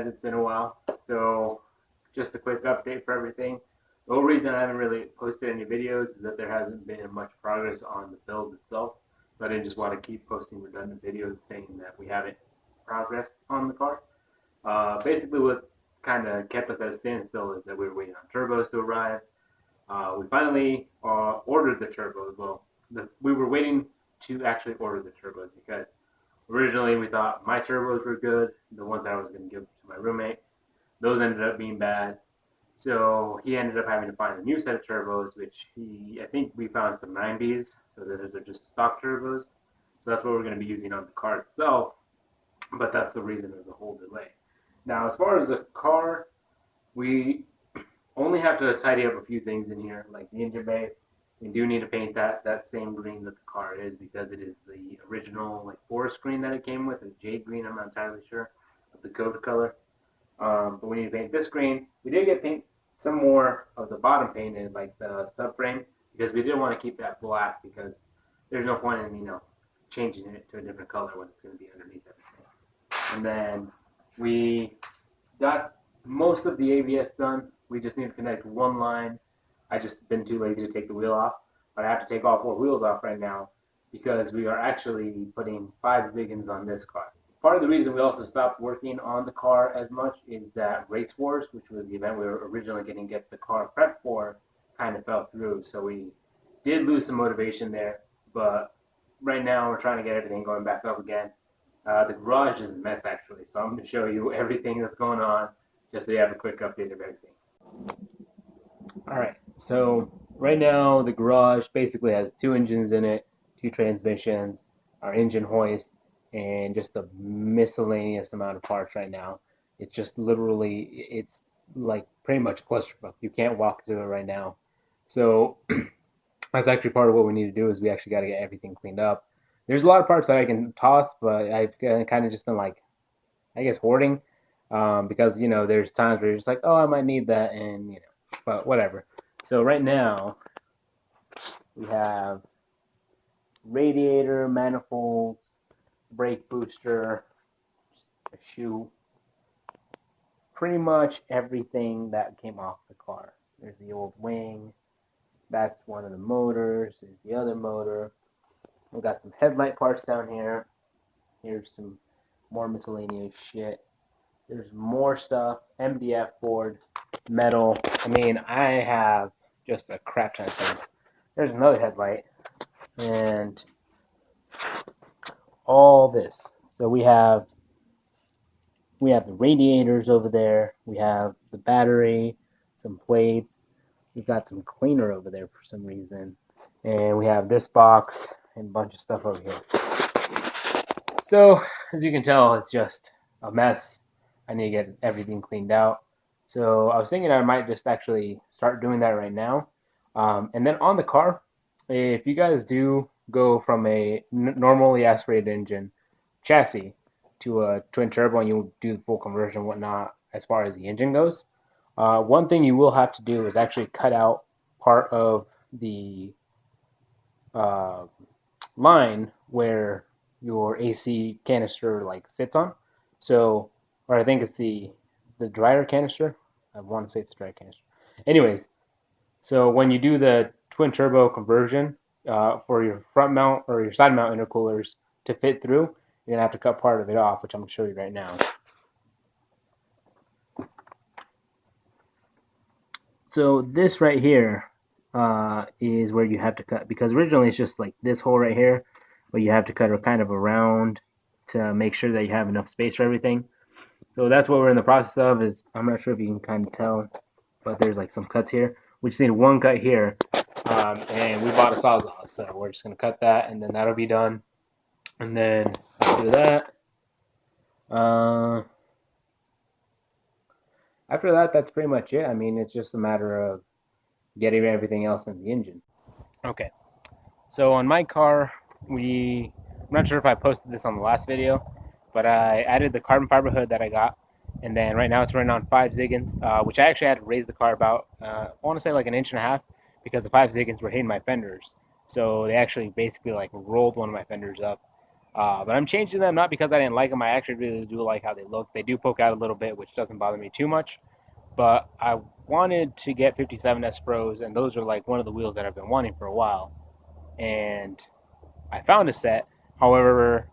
guys, it's been a while. So just a quick update for everything. The whole reason I haven't really posted any videos is that there hasn't been much progress on the build itself. So I didn't just want to keep posting redundant videos saying that we haven't progressed on the car. Basically what kind of kept us at a standstill is that we were waiting on turbos to arrive. We finally ordered the turbos. Well, we were waiting to actually order the turbos because originally we thought my turbos were good, the ones I was going to give to my roommate. Those ended up being bad. So he ended up having to find a new set of turbos, which I think we found some 9Bs, so those are just stock turbos. So that's what we're going to be using on the car itself, but that's the reason of the whole delay. Now, as far as the car, we only have to tidy up a few things in here, like the engine bay. We do need to paint that same green that the car is because it is the original like forest green that it came with, a jade green, I'm not entirely sure of the code color. But we need to paint this green. We did get paint some more of the bottom painted, like the subframe, because we didn't want to keep that black because there's no point in changing it to a different color when it's going to be underneath everything. And then we got most of the ABS done. We just need to connect one line. I just been too lazy to take the wheel off, but I have to take all 4 wheels off right now because we are actually putting 5 Ziggins on this car. Part of the reason we also stopped working on the car as much is that Race Wars, which was the event we were originally going to get the car prepped for, kind of fell through. So we did lose some motivation there, but right now we're trying to get everything going back up again. The garage is a mess actually, so I'm going to show you everything that's going on just so you have a quick update of everything. Alright, so right now the garage basically has 2 engines in it, 2 transmissions, our engine hoist, and just a miscellaneous amount of parts right now. It's just literally, it's like pretty much a clusterfuck. You can't walk through it right now. So that's actually part of what we need to do is we actually got to get everything cleaned up. There's a lot of parts that I can toss, but I've kind of just been like, I guess, hoarding because, there's times where you're just like, oh, I might need that, and, but whatever. So right now we have radiator, manifolds, brake booster, a shoe, pretty much everything that came off the car. There's the old wing, that's one of the motors, there's the other motor. We got some headlight parts down here. Here's some more miscellaneous shit. There's more stuff, MDF board, metal. I mean, I have just a crap ton of things. There's another headlight, and all this. So we have the radiators over there. We have the battery, some plates. We've got some cleaner over there for some reason, and we have this box and a bunch of stuff over here. So as you can tell, it's just a mess. I need to get everything cleaned out. So I was thinking I might just actually start doing that right now. And then on the car, if you guys do go from a normally aspirated engine chassis to a twin turbo and you do the full conversion and whatnot as far as the engine goes, one thing you will have to do is actually cut out part of the line where your AC canister sits on. So, or I think it's the dryer canister. I want to say it's the dryer canister. Anyways, so when you do the twin turbo conversion for your front mount or your side mount intercoolers to fit through, you're gonna have to cut part of it off, which I'm gonna show you right now. So this right here is where you have to cut, because originally it's just like this hole right here, but you have to cut it kind of around to make sure that you have enough space for everything. So that's what we're in the process of. I'm not sure if you can kind of tell, but there's like some cuts here. We just need one cut here, and we bought a Sawzall, so we're just gonna cut that, and then that'll be done. And then after that, that's pretty much it. I mean, it's just a matter of getting everything else in the engine. Okay, so on my car, I'm not sure if I posted this on the last video, but I added the carbon fiber hood that I got, and then right now it's running on 5 Ziggins, which I actually had to raise the car about, I want to say like 1.5 inches, because the 5 Ziggins were hitting my fenders. So they actually basically like rolled one of my fenders up. But I'm changing them not because I didn't like them. I actually really do like how they look. They do poke out a little bit, which doesn't bother me too much. But I wanted to get 57S Pros, and those are like one of the wheels that I've been wanting for a while. And I found a set. However,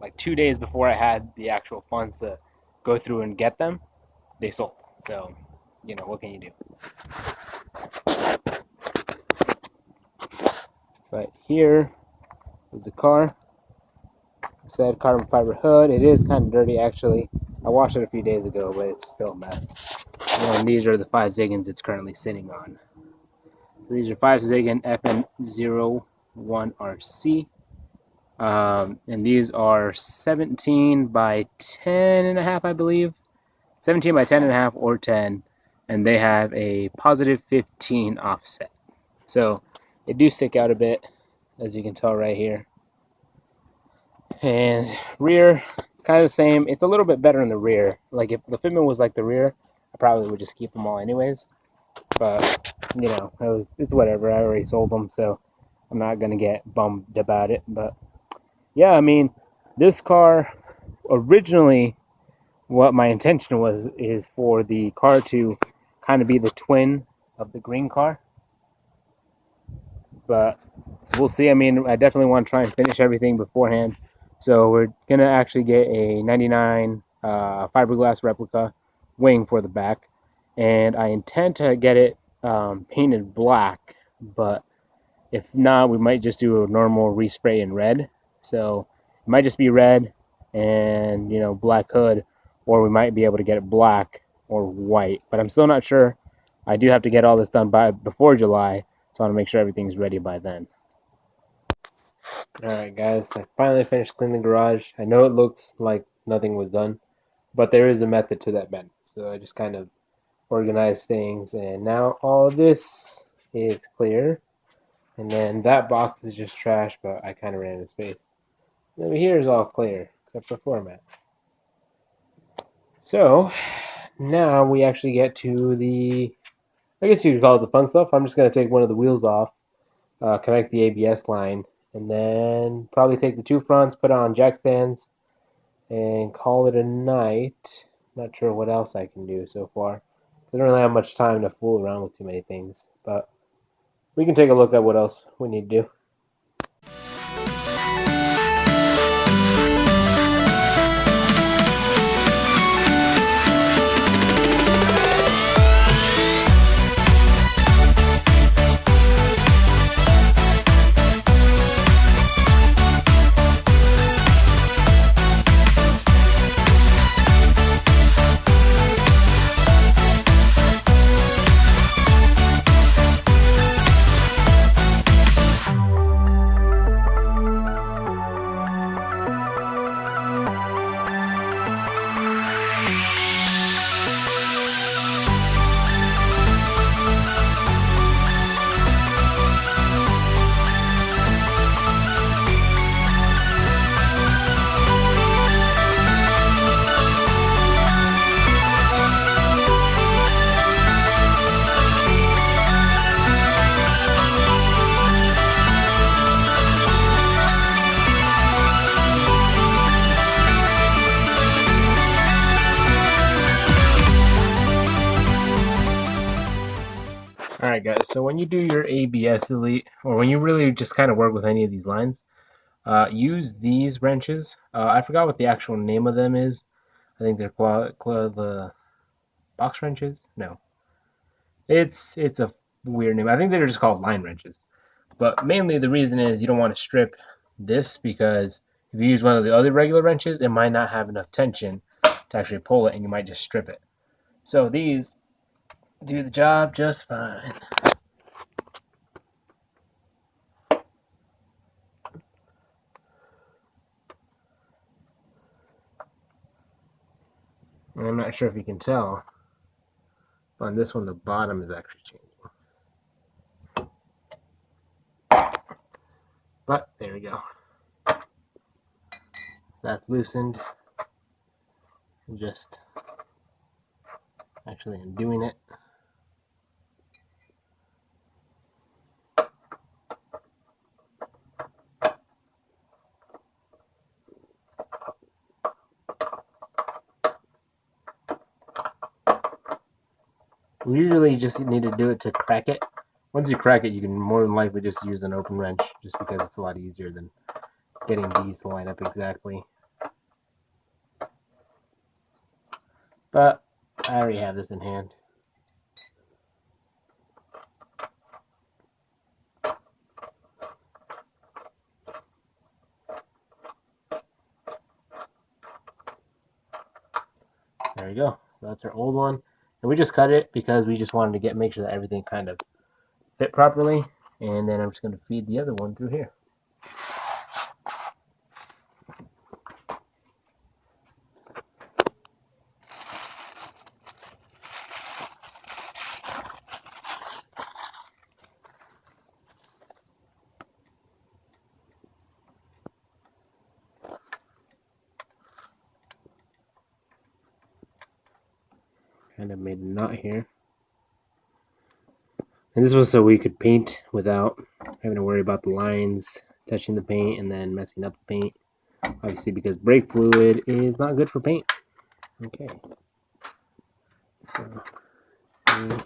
like 2 days before I had the actual funds to go through and get them, they sold. So, what can you do? But here is the car. I said carbon fiber hood. It is kind of dirty actually. I washed it a few days ago, but it's still a mess. And these are the 5 Ziggins it's currently sitting on. So these are 5 Ziggin FN01RC. And these are 17 by 10 and a half, I believe. 17 by 10 and a half or 10. And they have a positive 15 offset. So they do stick out a bit, as you can tell right here. And rear, kind of the same. It's a little bit better in the rear. Like if the fitment was like the rear, I probably would just keep them all anyways. But it's whatever. I already sold them, so I'm not gonna get bummed about it. But yeah, I mean, this car originally, what my intention was is for the car to kind of be the twin of the green car. But we'll see. I mean, I definitely want to try and finish everything beforehand. So we're gonna actually get a 99 fiberglass replica wing for the back, and I intend to get it painted black. But if not, we might just do a normal respray in red. So it might just be red and black hood, or we might be able to get it black or white. But I'm still not sure. I do have to get all this done before July, so I want to make sure everything's ready by then. Alright guys, I finally finished cleaning the garage. I know it looks like nothing was done, but there is a method to that madness. So I just kind of organized things, and now all this is clear. And then that box is just trash, but I kind of ran out of space. And over here is all clear, except for format. So now we actually get to I guess you could call it the fun stuff. I'm just going to take one of the wheels off, connect the ABS line, and then probably take the 2 fronts, put on jack stands, and call it a night. Not sure what else I can do so far. I don't really have much time to fool around with too many things, but we can take a look at what else we need to do. Alright guys, so when you do your ABS Elite, or when you really just kind of work with any of these lines, use these wrenches. I forgot what the actual name of them is. I think they're the box wrenches? No. It's a weird name. I think they're just called line wrenches. But mainly the reason is you don't want to strip this, because if you use one of the other regular wrenches, it might not have enough tension to actually pull it, and you might just strip it. So these do the job just fine. And I'm not sure if you can tell, but on this one the bottom is actually changing. But there we go. So that's loosened. I'm just actually undoing it. We usually just need to do it to crack it. Once you crack it, you can more than likely just use an open wrench, just because it's a lot easier than getting these to line up exactly. But I already have this in hand. There we go. So that's our old one. And we just cut it because we just wanted to make sure that everything kind of fit properly. And then I'm just going to feed the other one through here. Kind of made a knot here. And this was so we could paint without having to worry about the lines touching the paint and then messing up the paint. Obviously, because brake fluid is not good for paint. Okay. So, see.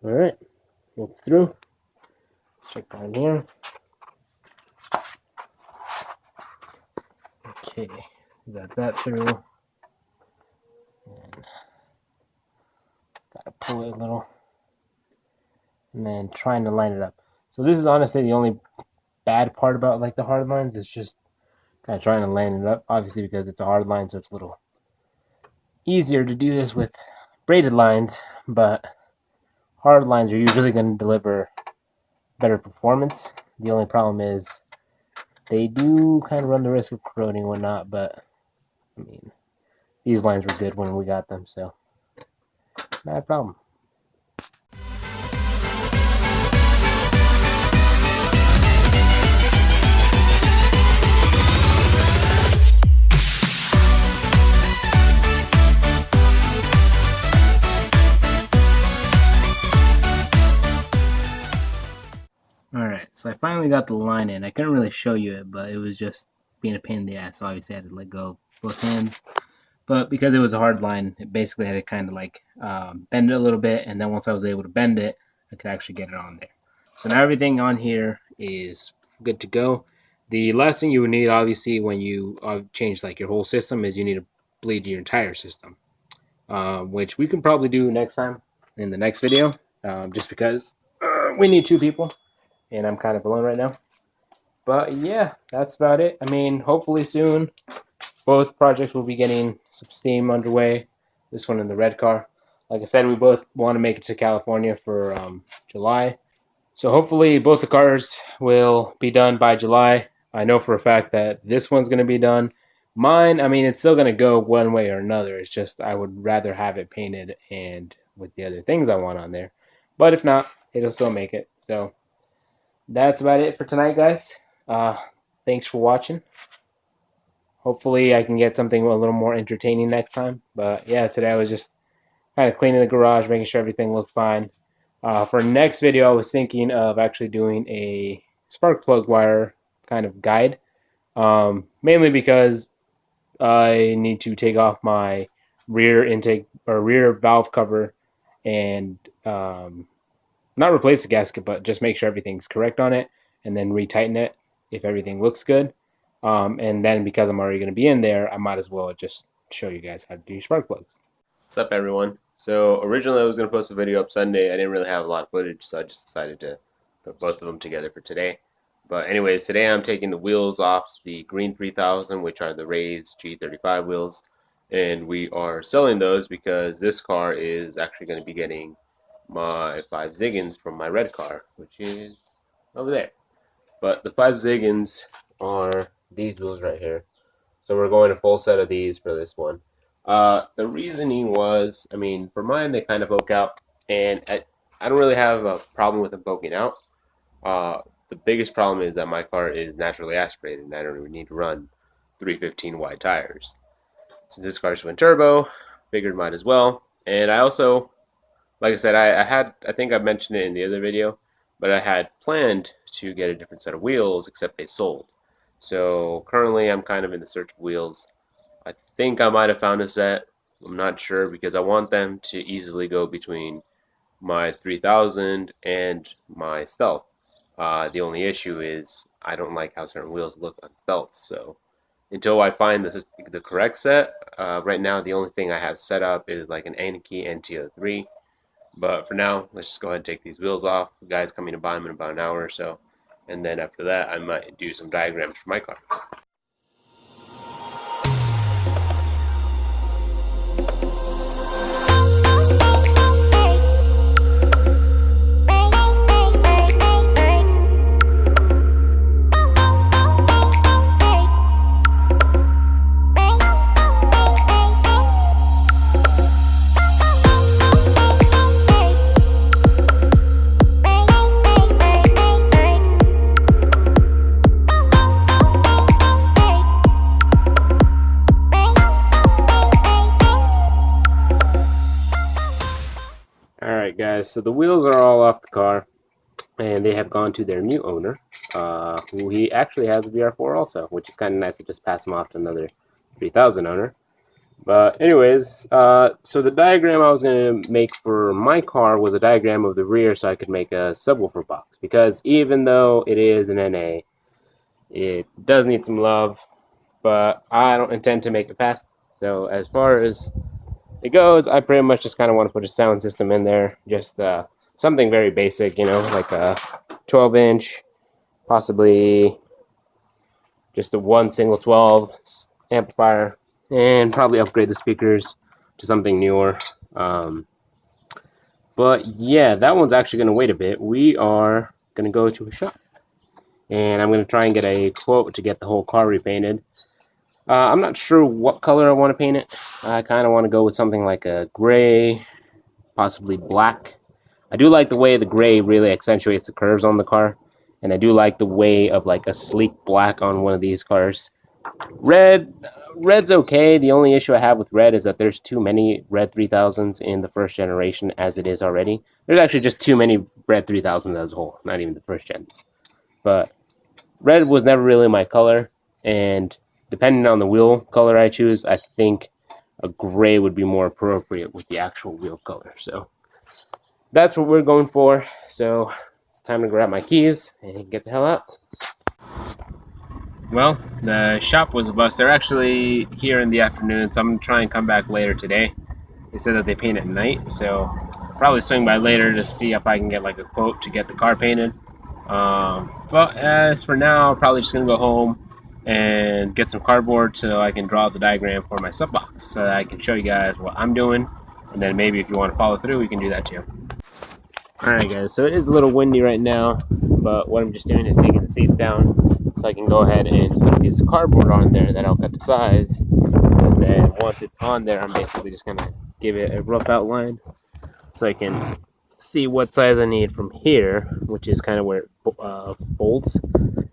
All right, it's through. Let's check down here. Okay, so got that through. And gotta pull it a little. And then trying to line it up. So this is honestly the only bad part about like the hard lines. It's just kind of trying to line it up. Obviously, because it's a hard line, so it's a little easier to do this with braided lines. But hard lines are usually going to deliver better performance. The only problem is they do kind of run the risk of corroding and whatnot, but I mean, these lines were good when we got them, so not a problem. Alright, so I finally got the line in. I couldn't really show you it, but it was just being a pain in the ass, so obviously I had to let go of both hands. But because it was a hard line, it basically had to kind of like bend it a little bit, and then once I was able to bend it, I could actually get it on there. So now everything on here is good to go. The last thing you would need, obviously, when you change like your whole system, is you need to bleed your entire system, which we can probably do next time in the next video, just because we need 2 people, and I'm kind of alone right now. But yeah, that's about it. I mean, hopefully soon both projects will be getting some steam underway. This one in the red car. Like I said, we both want to make it to California for July. So hopefully both the cars will be done by July. I know for a fact that this one's going to be done. Mine, I mean, it's still going to go one way or another. It's just I would rather have it painted and with the other things I want on there. But if not, it'll still make it. So that's about it for tonight, guys. Thanks for watching. Hopefully I can get something a little more entertaining next time. But yeah, today I was just kind of cleaning the garage, making sure everything looked fine. For next video, I was thinking of actually doing a spark plug wire kind of guide, mainly because I need to take off my rear intake or rear valve cover and not replace the gasket, but just make sure everything's correct on it, and then retighten it if everything looks good. And then because I'm already going to be in there, I might as well just show you guys how to do spark plugs. What's up, everyone? So originally I was going to post a video up Sunday. I didn't really have a lot of footage, so I just decided to put both of them together for today. But anyways, today I'm taking the wheels off the green 3000, which are the raised G35 wheels, and we are selling those because this car is actually going to be getting my 5 Ziggins from my red car, which is over there. But the 5 Ziggins are these wheels right here. So we're going a full set of these for this one. The reasoning was, I mean, for mine, they kind of poke out, and I don't really have a problem with them poking out. The biggest problem is that my car is naturally aspirated, and I don't even need to run 315 wide tires. Since this car's twin turbo, figured might as well. And I also, like I said, I think I mentioned it in the other video, but I had planned to get a different set of wheels, except they sold. So currently I'm kind of in the search of wheels. I think I might have found a set. I'm not sure because I want them to easily go between my 3000 and my Stealth. The only issue is I don't like how certain wheels look on Stealth. So until I find the correct set, right now the only thing I have set up is like an ANGL NTO3. But for now, let's just go ahead and take these wheels off. The guy's coming to buy them in about an hour or so. And then after that, I might do some diagrams for my car. Alright guys, so the wheels are all off the car, and they have gone to their new owner, who he actually has a VR4 also, which is kind of nice to just pass him off to another 3000 owner. But anyways, so the diagram I was going to make for my car was a diagram of the rear so I could make a subwoofer box, because even though it is an NA, it does need some love, but I don't intend to make it fast. So as far as it goes, I pretty much just kind of want to put a sound system in there, just something very basic, you know, like a 12-inch, possibly just a one single 12 amplifier, and probably upgrade the speakers to something newer. But yeah, that one's actually going to wait a bit. We are going to go to a shop, and I'm going to try and get a quote to get the whole car repainted. I'm not sure what color I want to paint it. I kind of want to go with something like a gray, possibly black. I do like the way the gray really accentuates the curves on the car, and I do like the way of like a sleek black on one of these cars. Red's okay. The only issue I have with red is that there's too many red 3000s in the first generation as it is already. There's actually just too many red 3000s as a whole, not even the first gens. But red was never really my color, and depending on the wheel color I choose, I think a gray would be more appropriate with the actual wheel color. So that's what we're going for. So it's time to grab my keys and get the hell out. Well, the shop was a bust. They're actually here in the afternoon, so I'm going to try and come back later today. They said that they paint at night, so probably swing by later to see if I can get like a quote to get the car painted. But as for now, I'm probably just going to go home and get some cardboard so I can draw the diagram for my sub box so that I can show you guys what I'm doing, and then maybe if you want to follow through, we can do that too. Alright guys, so it is a little windy right now, but what I'm just doing is taking the seats down so I can go ahead and put a piece of cardboard on there that I'll cut to size, and then once it's on there, I'm basically just going to give it a rough outline so I can see what size I need from here, which is kind of where it folds.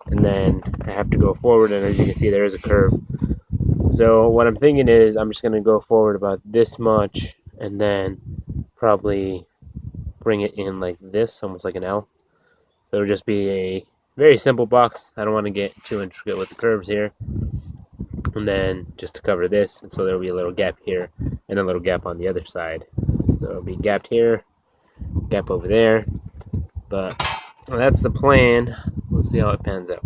And then I have to go forward, and as you can see, there is a curve. So what I'm thinking is I'm just going to go forward about this much, and then probably bring it in like this, almost like an L. So it'll just be a very simple box. I don't want to get too intricate with the curves here. And then just to cover this, and so there'll be a little gap here, and a little gap on the other side. So it'll be gapped here, gap over there. But well, that's the plan. We'll see how it pans out.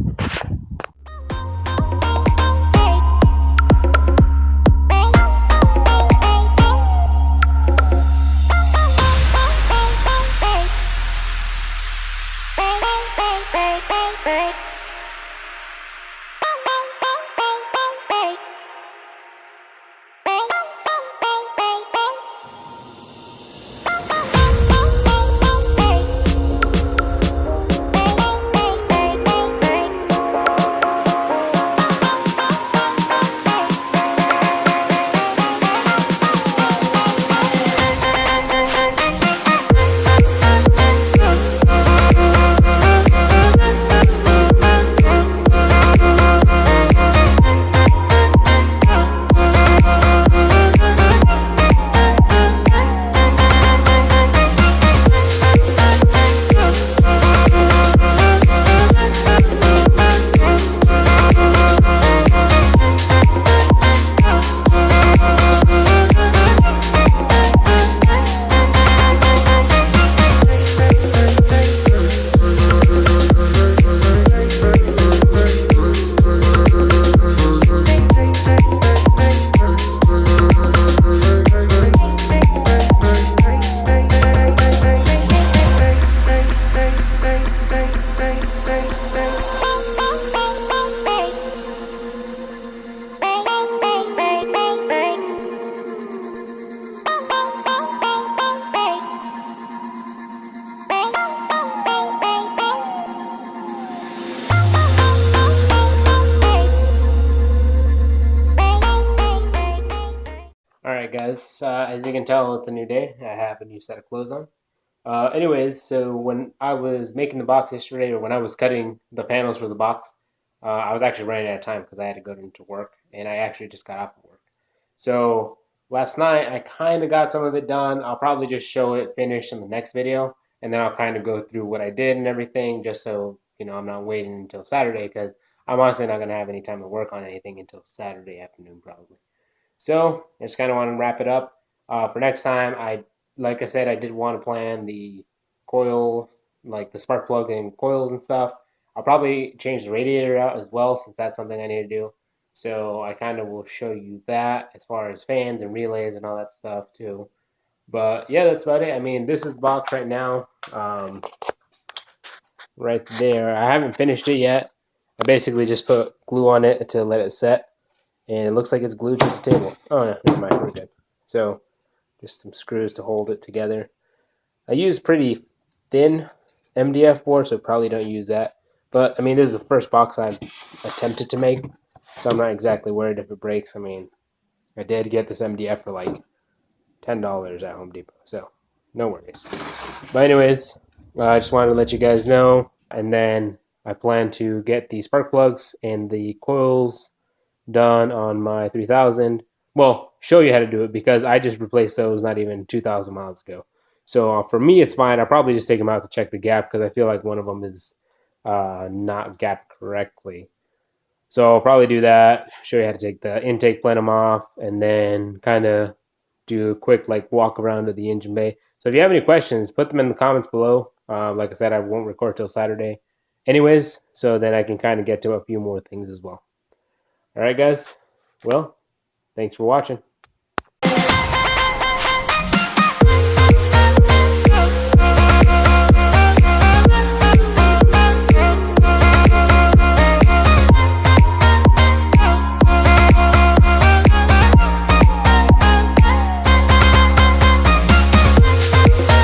guys, as you can tell, it's a new day. I have a new set of clothes on. Anyways, so when I was making the box yesterday, or when I was cutting the panels for the box, I was actually running out of time because I had to go into work, and I actually just got off of work. So last night, I kind of got some of it done. I'll probably just show it finished in the next video, and then I'll kind of go through what I did and everything, just so I'm not waiting until Saturday, because I'm honestly not going to have any time to work on anything until Saturday afternoon, probably. So I just kind of want to wrap it up. For next time, like I said, I did want to plan the coil, like the spark plug and coils and stuff. I'll probably change the radiator out as well, since that's something I need to do. So I kind of will show you that as far as fans and relays and all that stuff too. But yeah, that's about it. I mean, this is the box right now, right there. I haven't finished it yet. I basically just put glue on it to let it set, and it looks like it's glued to the table. Oh, no, never mind, we're good. So just some screws to hold it together. I use pretty thin MDF board, so probably don't use that. But I mean, this is the first box I've attempted to make, so I'm not exactly worried if it breaks. I mean, I did get this MDF for like $10 at Home Depot, so no worries. But anyways, I just wanted to let you guys know, and then I plan to get the spark plugs and the coils done on my 3000. Well, show you how to do it, because I just replaced those not even 2,000 miles ago. So for me, it's fine. I'll probably just take them out to check the gap, because I feel like one of them is not gapped correctly. So I'll probably do that, show you how to take the intake plenum off, and then kind of do a quick walk around to the engine bay. So if you have any questions, put them in the comments below. Like I said, I won't record till Saturday anyways, so then I can kind of get to a few more things as well. All right, guys. Well, thanks for watching.